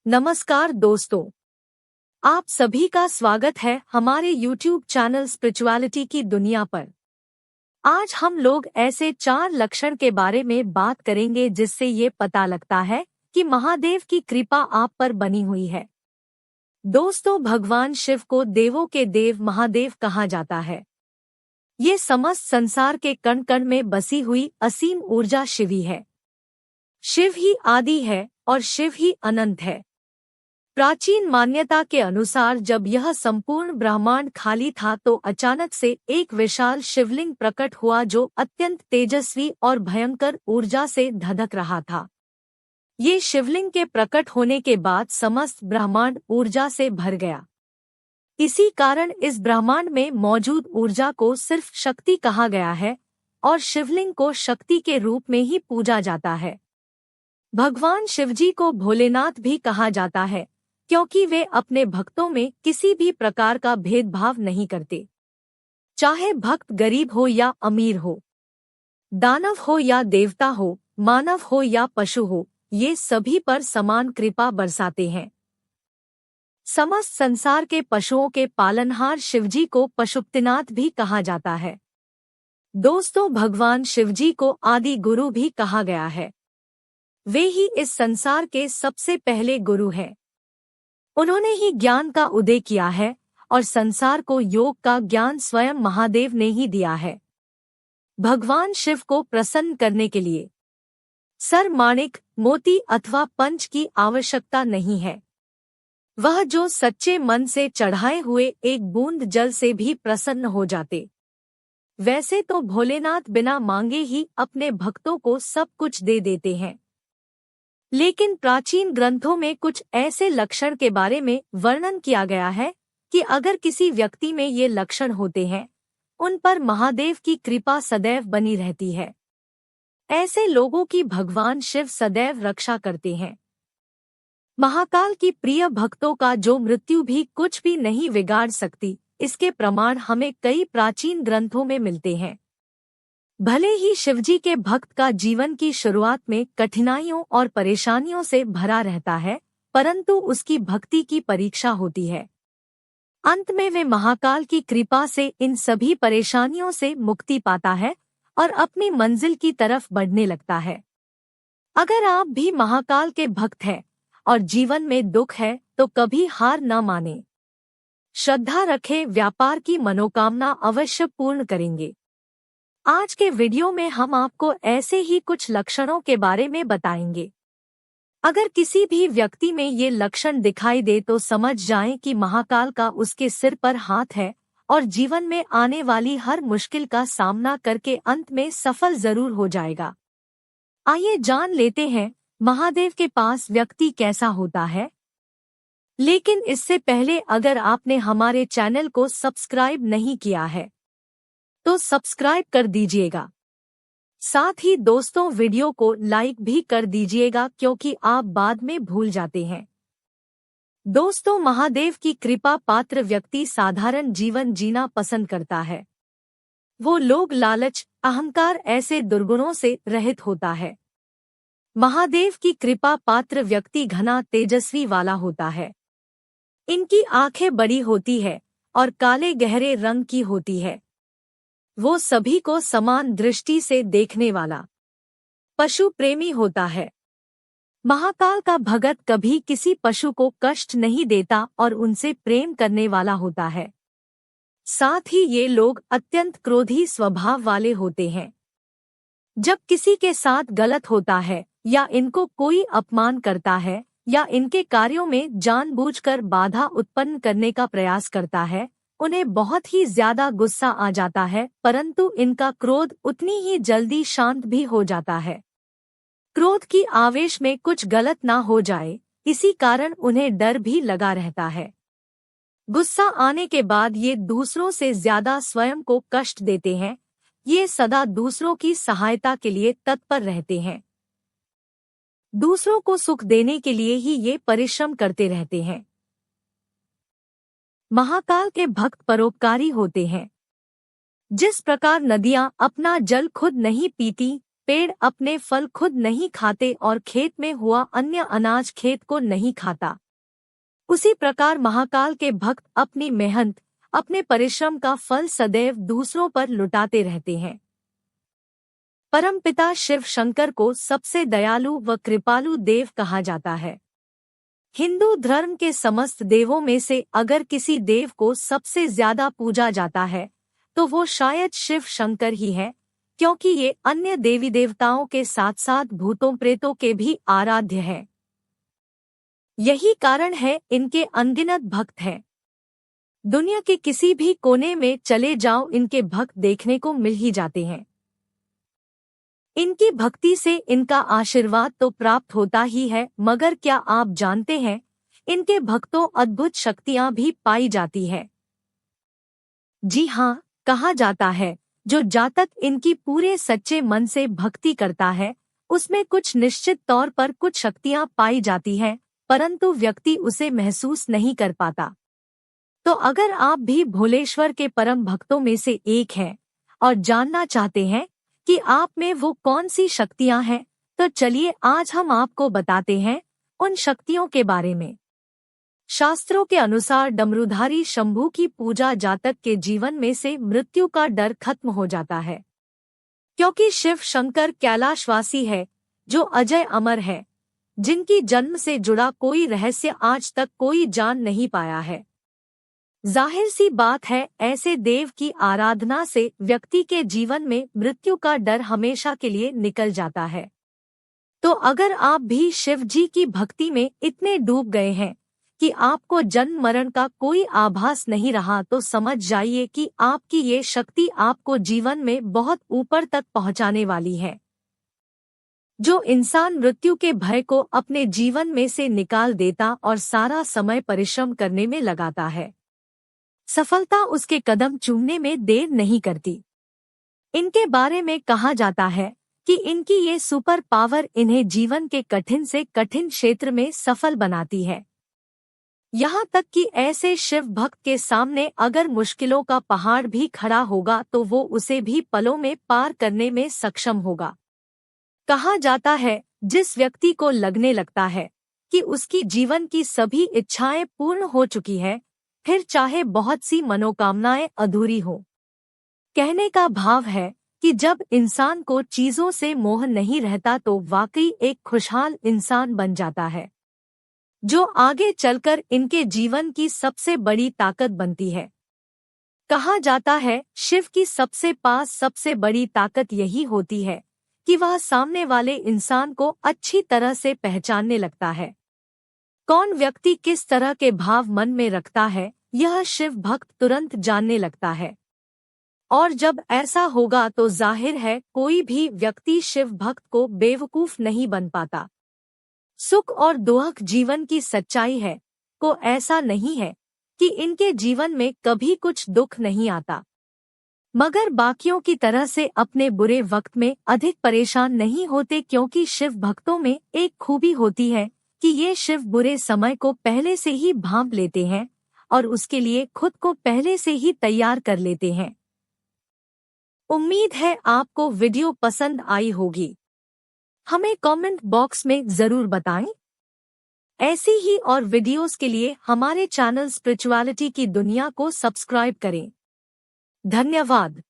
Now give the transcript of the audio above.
नमस्कार दोस्तों, आप सभी का स्वागत है हमारे YouTube चैनल स्पिरिचुअलिटी की दुनिया पर। आज हम लोग ऐसे 4 लक्षण के बारे में बात करेंगे जिससे ये पता लगता है कि महादेव की कृपा आप पर बनी हुई है। दोस्तों, भगवान शिव को देवों के देव महादेव कहा जाता है। ये समस्त संसार के कण कण में बसी हुई असीम ऊर्जा शिव ही है। शिव ही आदि है और शिव ही अनंत है। प्राचीन मान्यता के अनुसार जब यह संपूर्ण ब्रह्मांड खाली था तो अचानक से एक विशाल शिवलिंग प्रकट हुआ जो अत्यंत तेजस्वी और भयंकर ऊर्जा से धधक रहा था। ये शिवलिंग के प्रकट होने के बाद समस्त ब्रह्मांड ऊर्जा से भर गया। इसी कारण इस ब्रह्मांड में मौजूद ऊर्जा को सिर्फ शक्ति कहा गया है और शिवलिंग को शक्ति के रूप में ही पूजा जाता है। भगवान शिवजी को भोलेनाथ भी कहा जाता है क्योंकि वे अपने भक्तों में किसी भी प्रकार का भेदभाव नहीं करते। चाहे भक्त गरीब हो या अमीर हो, दानव हो या देवता हो, मानव हो या पशु हो, ये सभी पर समान कृपा बरसाते हैं। समस्त संसार के पशुओं के पालनहार शिवजी को पशुपतिनाथ भी कहा जाता है। दोस्तों, भगवान शिवजी को आदि गुरु भी कहा गया है। वे ही इस संसार के सबसे पहले गुरु हैं। उन्होंने ही ज्ञान का उदय किया है और संसार को योग का ज्ञान स्वयं महादेव ने ही दिया है। भगवान शिव को प्रसन्न करने के लिए सर माणिक, मोती अथवा पंच की आवश्यकता नहीं है। वह जो सच्चे मन से चढ़ाए हुए एक बूंद जल से भी प्रसन्न हो जाते। वैसे तो भोलेनाथ बिना मांगे ही अपने भक्तों को सब कुछ दे देते हैं, लेकिन प्राचीन ग्रंथों में कुछ ऐसे लक्षण के बारे में वर्णन किया गया है कि अगर किसी व्यक्ति में ये लक्षण होते हैं, उन पर महादेव की कृपा सदैव बनी रहती है। ऐसे लोगों की भगवान शिव सदैव रक्षा करते हैं। महाकाल की प्रिय भक्तों का जो मृत्यु भी कुछ भी नहीं बिगाड़ सकती, इसके प्रमाण हमें कई प्राचीन ग्रंथों में मिलते हैं। भले ही शिवजी के भक्त का जीवन की शुरुआत में कठिनाइयों और परेशानियों से भरा रहता है, परंतु उसकी भक्ति की परीक्षा होती है। अंत में वे महाकाल की कृपा से इन सभी परेशानियों से मुक्ति पाता है और अपनी मंजिल की तरफ बढ़ने लगता है। अगर आप भी महाकाल के भक्त हैं और जीवन में दुख है तो कभी हार न माने। श्रद्धा रखें, व्यापार की मनोकामना अवश्य पूर्ण करेंगे। आज के वीडियो में हम आपको ऐसे ही कुछ लक्षणों के बारे में बताएंगे। अगर किसी भी व्यक्ति में ये लक्षण दिखाई दे तो समझ जाएं कि महाकाल का उसके सिर पर हाथ है और जीवन में आने वाली हर मुश्किल का सामना करके अंत में सफल जरूर हो जाएगा। आइए जान लेते हैं महादेव के पास व्यक्ति कैसा होता है। लेकिन इससे पहले अगर आपने हमारे चैनल को सब्सक्राइब नहीं किया है तो सब्सक्राइब कर दीजिएगा। साथ ही दोस्तों, वीडियो को लाइक भी कर दीजिएगा क्योंकि आप बाद में भूल जाते हैं। दोस्तों, महादेव की कृपा पात्र व्यक्ति साधारण जीवन जीना पसंद करता है। वो लोग लालच, अहंकार ऐसे दुर्गुणों से रहित होता है। महादेव की कृपा पात्र व्यक्ति घना तेजस्वी वाला होता है। इनकी आंखें बड़ी होती है और काले गहरे रंग की होती है। वो सभी को समान दृष्टि से देखने वाला पशु प्रेमी होता है। महाकाल का भगत कभी किसी पशु को कष्ट नहीं देता और उनसे प्रेम करने वाला होता है। साथ ही ये लोग अत्यंत क्रोधी स्वभाव वाले होते हैं। जब किसी के साथ गलत होता है या इनको कोई अपमान करता है या इनके कार्यों में जानबूझकर बाधा उत्पन्न करने का प्रयास करता है, उन्हें बहुत ही ज्यादा गुस्सा आ जाता है, परंतु इनका क्रोध उतनी ही जल्दी शांत भी हो जाता है। क्रोध की आवेश में कुछ गलत ना हो जाए, इसी कारण उन्हें डर भी लगा रहता है। गुस्सा आने के बाद ये दूसरों से ज्यादा स्वयं को कष्ट देते हैं। ये सदा दूसरों की सहायता के लिए तत्पर रहते हैं। दूसरों को सुख देने के लिए ही ये परिश्रम करते रहते हैं। महाकाल के भक्त परोपकारी होते हैं। जिस प्रकार नदियां अपना जल खुद नहीं पीती, पेड़ अपने फल खुद नहीं खाते और खेत में हुआ अन्य अनाज खेत को नहीं खाता, उसी प्रकार महाकाल के भक्त अपनी मेहनत, अपने परिश्रम का फल सदैव दूसरों पर लुटाते रहते हैं। परमपिता शिव शंकर को सबसे दयालु व कृपालु देव कहा जाता है। हिंदू धर्म के समस्त देवों में से अगर किसी देव को सबसे ज्यादा पूजा जाता है तो वो शायद शिव शंकर ही है, क्योंकि ये अन्य देवी देवताओं के साथ साथ भूतों प्रेतों के भी आराध्य हैं। यही कारण है इनके अनगिनत भक्त हैं। दुनिया के किसी भी कोने में चले जाओ इनके भक्त देखने को मिल ही जाते हैं। इनकी भक्ति से इनका आशीर्वाद तो प्राप्त होता ही है, मगर क्या आप जानते हैं इनके भक्तों अद्भुत शक्तियां भी पाई जाती है। जी हाँ, कहा जाता है जो जातक इनकी पूरे सच्चे मन से भक्ति करता है उसमें कुछ निश्चित तौर पर कुछ शक्तियां पाई जाती हैं, परंतु व्यक्ति उसे महसूस नहीं कर पाता। तो अगर आप भी भोलेश्वर के परम भक्तों में से एक हैं और जानना चाहते हैं कि आप में वो कौन सी शक्तियां हैं, तो चलिए आज हम आपको बताते हैं उन शक्तियों के बारे में। शास्त्रों के अनुसार डमरूधारी शंभू की पूजा जातक के जीवन में से मृत्यु का डर खत्म हो जाता है, क्योंकि शिव शंकर कैलाशवासी है जो अजय अमर है, जिनकी जन्म से जुड़ा कोई रहस्य आज तक कोई जान नहीं पाया है। जाहिर सी बात है ऐसे देव की आराधना से व्यक्ति के जीवन में मृत्यु का डर हमेशा के लिए निकल जाता है। तो अगर आप भी शिव जी की भक्ति में इतने डूब गए हैं कि आपको जन्म मरण का कोई आभास नहीं रहा, तो समझ जाइए कि आपकी ये शक्ति आपको जीवन में बहुत ऊपर तक पहुंचाने वाली है। जो इंसान मृत्यु के भय को अपने जीवन में से निकाल देता और सारा समय परिश्रम करने में लगाता है, सफलता उसके कदम चूमने में देर नहीं करती। इनके बारे में कहा जाता है कि इनकी ये सुपर पावर इन्हें जीवन के कठिन से कठिन क्षेत्र में सफल बनाती है। यहाँ तक कि ऐसे शिव भक्त के सामने अगर मुश्किलों का पहाड़ भी खड़ा होगा तो वो उसे भी पलों में पार करने में सक्षम होगा। कहा जाता है जिस व्यक्ति को लगने लगता है कि उसकी जीवन की सभी इच्छाएं पूर्ण हो चुकी है, फिर चाहे बहुत सी मनोकामनाएं अधूरी हो। कहने का भाव है कि जब इंसान को चीजों से मोह नहीं रहता तो वाकई एक खुशहाल इंसान बन जाता है, जो आगे चलकर इनके जीवन की सबसे बड़ी ताकत बनती है। कहा जाता है शिव की सबसे पास सबसे बड़ी ताकत यही होती है कि वह सामने वाले इंसान को अच्छी तरह से पहचानने लगता है। कौन व्यक्ति किस तरह के भाव मन में रखता है यह शिव भक्त तुरंत जानने लगता है, और जब ऐसा होगा तो जाहिर है कोई भी व्यक्ति शिव भक्त को बेवकूफ नहीं बन पाता। सुख और दुख जीवन की सच्चाई है, को ऐसा नहीं है कि इनके जीवन में कभी कुछ दुख नहीं आता, मगर बाकियों की तरह से अपने बुरे वक्त में अधिक परेशान नहीं होते, क्योंकि शिव भक्तों में एक खूबी होती है कि ये शिव बुरे समय को पहले से ही भांप लेते हैं और उसके लिए खुद को पहले से ही तैयार कर लेते हैं। उम्मीद है आपको वीडियो पसंद आई होगी। हमें कमेंट बॉक्स में जरूर बताएं। ऐसी ही और वीडियोस के लिए हमारे चैनल स्पिरिचुअलिटी की दुनिया को सब्सक्राइब करें। धन्यवाद।